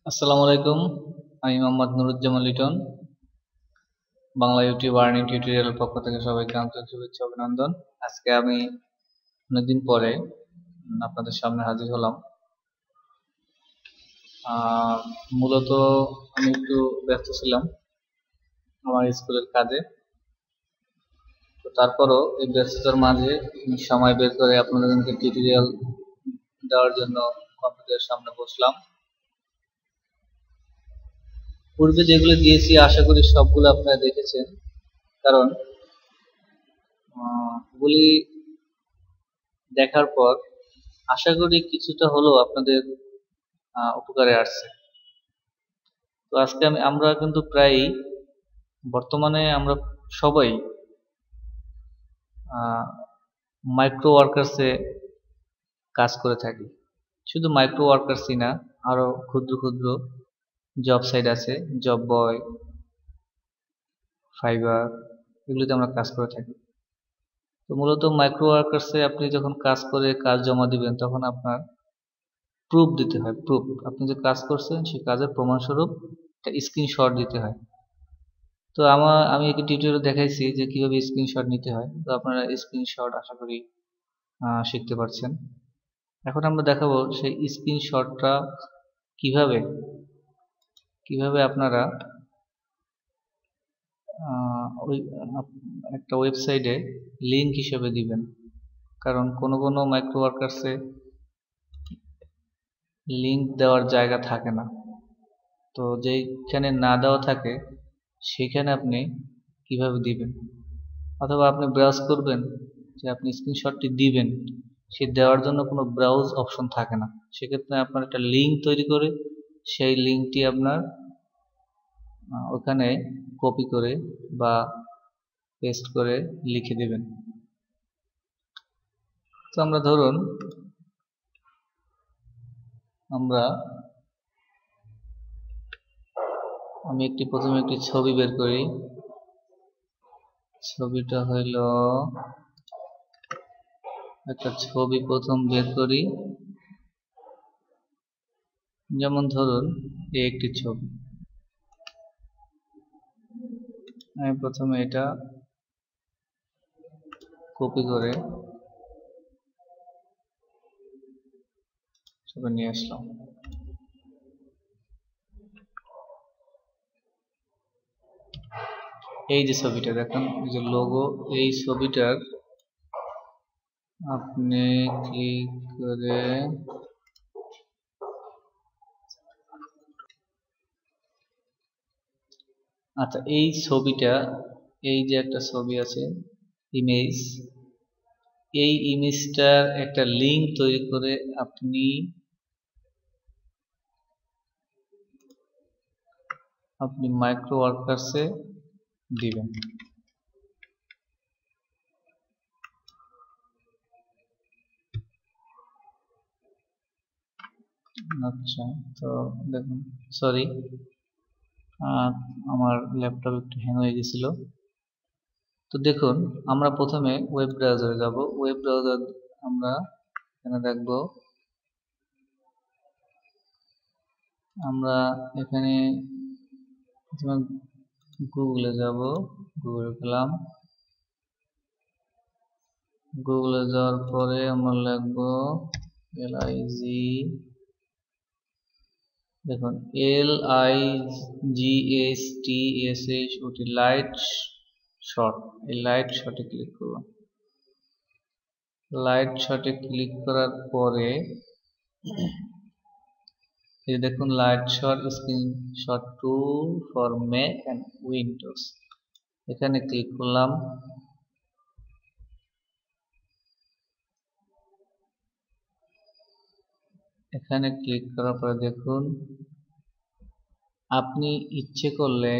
আসসালামু আলাইকুম। আমি মোহাম্মদ নুরুজ্জামান লিটন। বাংলা ইউটিউব আর্নিং টিউটোরিয়ালের পক্ষ থেকে সবাইকে আন্তরিক শুভেচ্ছা অভিনন্দন। আজকে আমি অনেকদিন পরে আপনাদের সামনে হাজির হলাম। মূলত আমি একটু ব্যস্ত ছিলাম আমার স্কুলের কাজে। তো তারপরও এই ব্যস্ততার মাঝে সময় বের করে আপনাদেরকে টিউটোরিয়াল দেওয়ার জন্য কম্পিউটারের সামনে বসলাম। পূর্বে যেগুলো দিয়েছি আশা করি সবগুলো আপনারা দেখেছেন, কারণ ওগুলি দেখার পর আশা করি কিছুটা হলেও আপনাদের উপকারে আসছে। তো আজকে আমরা কিন্তু প্রায় বর্তমানে আমরা সবাই মাইক্রো ওয়ার্কার্সে কাজ করে থাকি। শুধু মাইক্রো ওয়ার্কার্সই না, আরো ক্ষুদ্র ক্ষুদ্র জব সাইট আছে, জব বয়, ফাইবার, এগুলিতে আমরা কাজ করে থাকি। তো মূলত মাইক্রো ওয়ার্কার্সে আপনি যখন কাজ করে কাজ জমা দিবেন তখন আপনার প্রুফ দিতে হয়। প্রুফ, আপনি যে কাজ করছেন সেই কাজের প্রমাণস্বরূপ একটা স্ক্রিনশট দিতে হয়। তো আমি একটা টিউটোরিয়াল দেখাইছি যে কিভাবে স্ক্রিনশট নিতে হয়। তো আপনারা স্ক্রিনশট আশা করি শিখতে পারছেন। এখন আমরা দেখাবো সেই স্ক্রিনশটটা কিভাবে কিভাবে আপনারা ওই একটা ওয়েবসাইটে লিংক হিসেবে দিবেন। কারণ কোনো কোনো মাইক্রো ওয়ার্কার্সে লিংক দেওয়ার জায়গা থাকে না। তো যেখানে না দেওয়া থাকে সেখানে আপনি কিভাবে দিবেন, অথবা আপনি ব্রাউজ করবেন যে আপনি স্ক্রিনশটটি দিবেন, সে দেওয়ার জন্য কোনো ব্রাউজ অপশন থাকে না। সেক্ষেত্রে আপনার একটা লিংক তৈরি করে সেই লিংকটি আপনার ওখানে কপি করে বা পেস্ট করে লিখে দিবেন। তো আমরা ধরুন আমি প্রথমে একটি ছবি বের করি। ছবিটা হইল একটা ছবি প্রথম বের করি, যেমন ধরুন এই একটি ছবি। আমি প্রথমে এটা কপি করে ছবি নিয়ে আসলাম। এই যে ছবিটা দেখেন, এই যে লোগো, এই ছবিটার আপনি ক্লিক করে আচ্ছা, এই ছবিটা, এই যে একটা ছবি আছে ইমেজ, এই ইমেজটার একটা লিংক তৈরি করে আপনি মাইক্রো ওয়ার্কার্সে দিবেন। আচ্ছা, তো দেখুন, সরি, আমার ল্যাপটপ একটু হ্যাং হয়ে গেছিল। তো দেখুন, আমরা প্রথমে ওয়েব ব্রাউজারে যাব। ওয়েব ব্রাউজার আমরা এখানে দেখব, আমরা এখানে প্রথমে গুগলে যাব। গুগলে গেলাম। গুগলে যাওয়ার পরে আমরা লিখব LIG, দেখুন LIGHTSHOT, লাইট শট। এই লাইট শটে ক্লিক করলাম। লাইট শটে ক্লিক করার পরে এই দেখুন Lightshot screenshot tool for Mac and Windows, এখানে ক্লিক করলাম। এখানে ক্লিক করার পরে দেখুন, আপনি ইচ্ছে করলে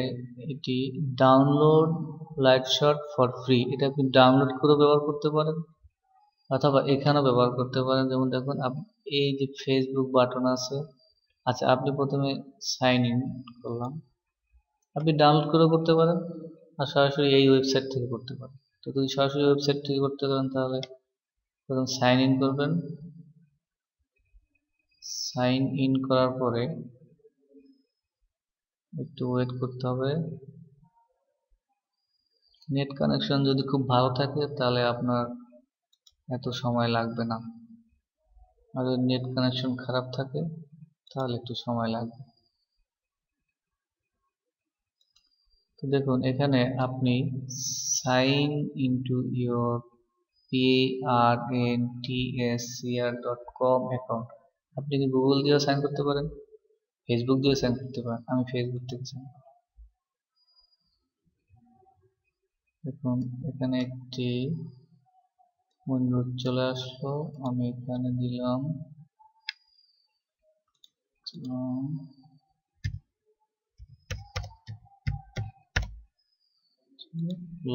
এটি download light shot for free, এটা আপনি ডাউনলোড করে ব্যবহার করতে পারেন, অথবা এখানেও ব্যবহার করতে পারেন। যেমন দেখুন, এই যে ফেসবুক বাটন আছে, আচ্ছা আপনি প্রথমে সাইন ইন করলাম। আপনি ডাউনলোড করে করতে পারেন, আর সরাসরি এই ওয়েবসাইট থেকে করতে পারেন। তো যদি সরাসরি ওয়েবসাইট থেকে করতে পারেন তাহলে প্রথম সাইন ইন করবেন। সাইন ইন করার পরে একটু ওয়েট করতে হবে। নেট কানেকশন যদি খুব ভালো থাকে তাহলে আপনার এত সময় লাগবে না, আর যদি নেট কানেকশন খারাপ থাকে তাহলে একটু সময় লাগবে। তো দেখুন এখানে আপনি sign into your parntschr.com account, আপনি কি গুগল দিয়েও সাইন করতে পারেন, ফেসবুক দিয়েও সাইন করতে পারেন। আমি ফেসবুক থেকে সাইন। দেখুন এখানে একটি উইন্ডো চলে আসলো, আমি এখানে দিলাম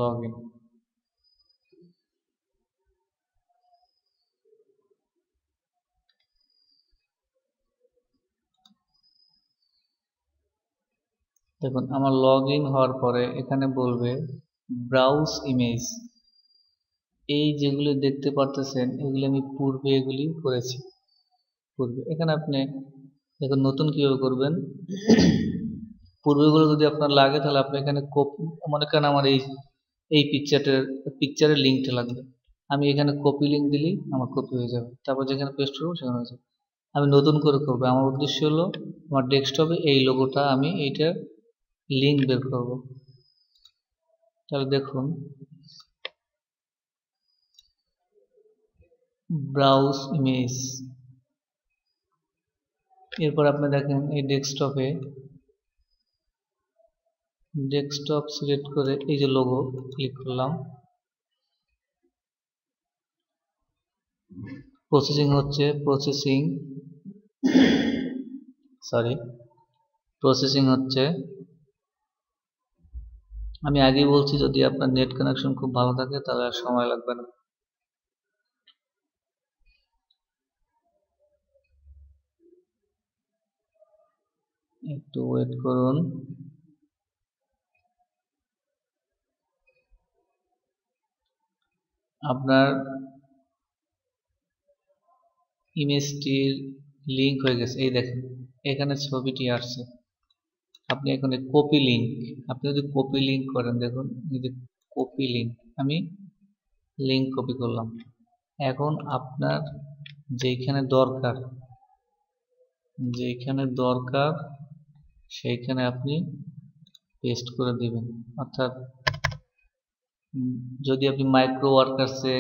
লগ ইন। দেখুন আমার লগ ইন হওয়ার পরে এখানে বলবে ব্রাউজ ইমেজ। এই যেগুলি দেখতে পারতেছেন এগুলি আমি পূর্বে এগুলি করেছি পূর্বে। এখানে আপনি দেখুন নতুন কিভাবে করবেন। পূর্বেগুলো যদি আপনার লাগে তাহলে আপনি এখানে কপি, মনে করেন আমার এই পিকচারের লিঙ্কটা লাগবে, আমি এখানে কপি লিঙ্ক দিলেই আমার কপি হয়ে যাবে, তারপর যেখানে পেস্ট করবো সেখানে হয়ে যাবে। আমি নতুন করে করবো, আমার উদ্দেশ্য হলো আমার ডেস্কটপে এই লোগোটা আমি এইটার লিঙ্ক বের করব। তাহলে দেখুন ব্রাউজ ইমেজ, এরপর আপনি দেখেন এই ডেস্কটপ সিলেক্ট করে এই যে লোগো ক্লিক করলাম, প্রসেসিং হচ্ছে, প্রসেসিং হচ্ছে। আমি আগেই বলছি যদি আপনার নেট কানেকশন খুব ভালো থাকে তাহলে আর সময় লাগবে না। একটু ওয়েট করুন। আপনার ইমেজটির লিঙ্ক হয়ে গেছে, এই দেখেন এখানে ছবিটি আসছে। আপনি এখানে কপি লিঙ্ক, আপনি যদি কপি লিঙ্ক করেন, দেখুন এই যে কপি লিঙ্ক, আমি লিঙ্ক কপি করলাম। এখন আপনার যেখানে দরকার সেইখানে আপনি পেস্ট করে দিবেন। অর্থাৎ যদি আপনি মাইক্রো ওয়ার্কার্সে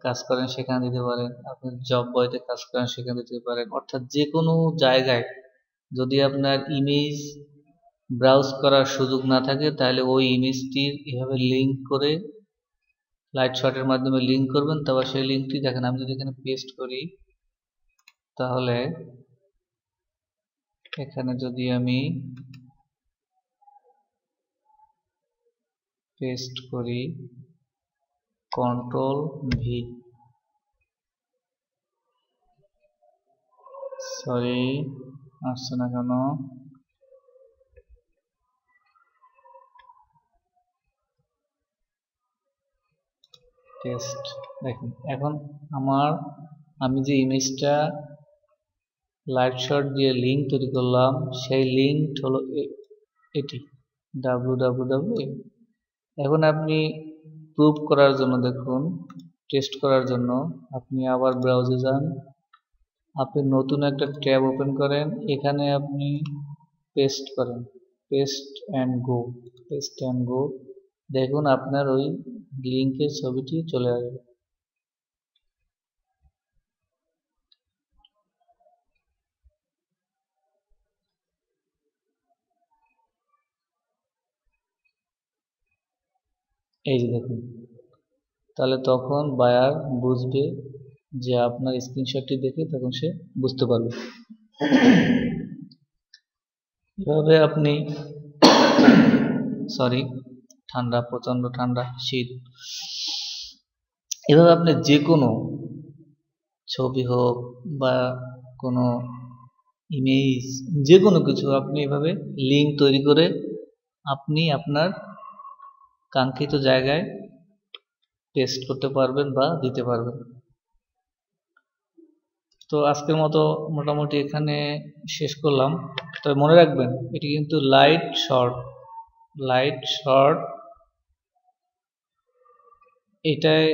কাজ করেন সেখানে দিতে পারেন, আপনি জব বয়তে কাজ করেন সেখানে দিতে পারেন। অর্থাৎ যে কোনো জায়গায় যদি আপনার ইমেজ ব্রাউজ করার সুযোগ না থাকে তাহলে ওই ইমেজটির এভাবে লিঙ্ক করে লাইট শটের মাধ্যমে লিঙ্ক করবেন। তারপর সেই লিঙ্কটি দেখেন আমি যদি এখানে পেস্ট করি, তাহলে এখানে যদি আমি পেস্ট করি কন্ট্রোল ভি, সরি আসছে না কেন, টেস্ট। দেখুন এখন আমি যে ইমেজটা লাইট শট দিয়ে লিঙ্ক তৈরি করলাম সেই লিঙ্ক হলো এটি www। এখন আপনি প্রুভ করার জন্য, দেখুন টেস্ট করার জন্য আপনি আবার ব্রাউজে যান, আপনি নতুন একটা ট্যাব ওপেন করেন, এখানে আপনি পেস্ট করেন, পেস্ট অ্যান্ড গো, দেখুন আপনার ওই লিঙ্কের ছবিটি চলে আসবে। এই যে দেখুন, তাহলে তখন বায়ার বুঝবে যে আপনার স্ক্রিনশটটি দেখে তখন সে বুঝতে পারবে। এভাবে আপনি ঠান্ডা, প্রচন্ড ঠান্ডা, শীত, এভাবে আপনি যে কোনো ছবি হোক বা কোনো ইমেজ, যে কোনো কিছু আপনি এভাবে লিঙ্ক তৈরি করে আপনি আপনার কাঙ্ক্ষিত জায়গায় পেস্ট করতে পারবেন বা দিতে পারবেন। তো আজকের মতো মোটামুটি এখানে শেষ করলাম। তবে মনে রাখবেন এটি কিন্তু লাইট শর্ট এটাই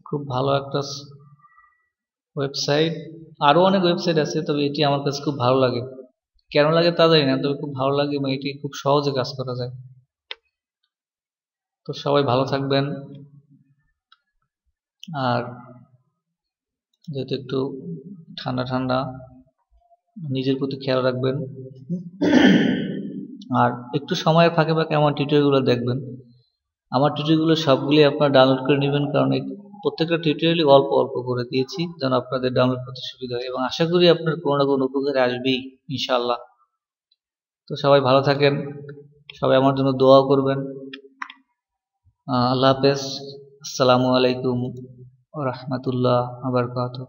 খুব ভালো একটা ওয়েবসাইট। আরো অনেক ওয়েবসাইট আছে, তবে এটি আমার কাছে খুব ভালো লাগে। কেন লাগে তা জানি না, তবে খুব ভালো লাগে এবং এটি খুব সহজে কাজ করা যায়। তো সবাই ভালো থাকবেন, আর যেহেতু একটু ঠান্ডা ঠান্ডা নিজের প্রতি খেয়াল রাখবেন, আর একটু সময়ের ফাঁকে ফাঁকে আমার টিউটোরিয়ালগুলো দেখবেন। আমার টিউটোরিয়ালগুলো সবগুলি আপনারা ডাউনলোড করে নেবেন, কারণ এই প্রত্যেকটা টিউটোরিয়ালই অল্প অল্প করে দিয়েছি যেন আপনাদের ডাউনলোড করতে সুবিধা হয়, এবং আশা করি আপনার কোনো না কোনো উপকারে আসবেই ইনশাআল্লাহ। তো সবাই ভালো থাকেন, সবাই আমার জন্য দোয়া করবেন। আল্লাহ হাফেজ। আসসালামু আলাইকুম ওয়া রাহমাতুল্লাহ ওয়া বারাকাতুহু।